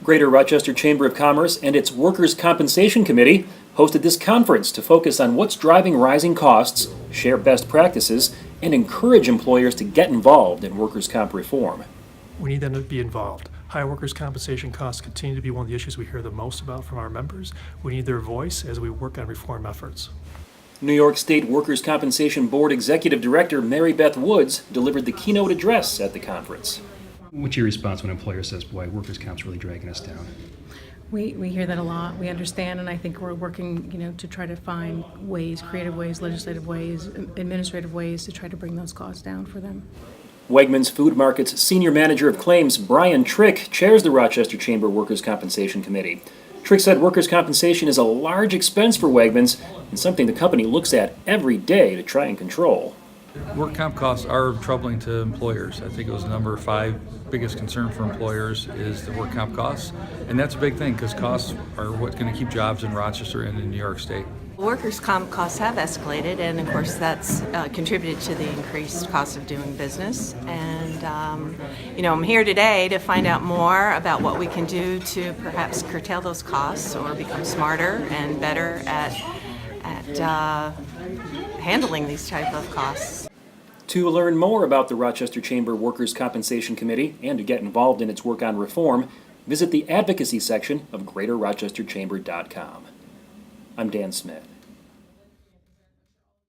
Greater Rochester Chamber of Commerce and its Workers' Compensation Committee hosted this conference to focus on what's driving rising costs, share best practices, and encourage employers to get involved in workers' comp reform. We need them to be involved. High workers' compensation costs continue to be one of the issues we hear the most about from our members. We need their voice as we work on reform efforts. New York State Workers' Compensation Board Executive Director Mary Beth Woods delivered the keynote address at the conference. What's your response when an employer says, boy, workers' comp's really dragging us down? We hear that a lot. We understand, and I think we're working, to try to find ways, creative ways, legislative ways, administrative ways to try to bring those costs down for them. Wegmans Food Market's Senior Manager of Claims, Brian Trick, chairs the Rochester Chamber Workers' Compensation Committee. Trick said workers' compensation is a large expense for Wegmans and something the company looks at every day to try and control. Work comp costs are troubling to employers. I think it was number 5 biggest concern for employers is the work comp costs. And that's a big thing because costs are what's going to keep jobs in Rochester and in New York State. Workers' comp costs have escalated, and of course that's contributed to the increased cost of doing business. And I'm here today to find out more about what we can do to perhaps curtail those costs or become smarter and better at handling these type of costs. To learn more about the Rochester Chamber Workers' Compensation Committee and to get involved in its work on reform, visit the advocacy section of GreaterRochesterChamber.com. I'm Dan Smith.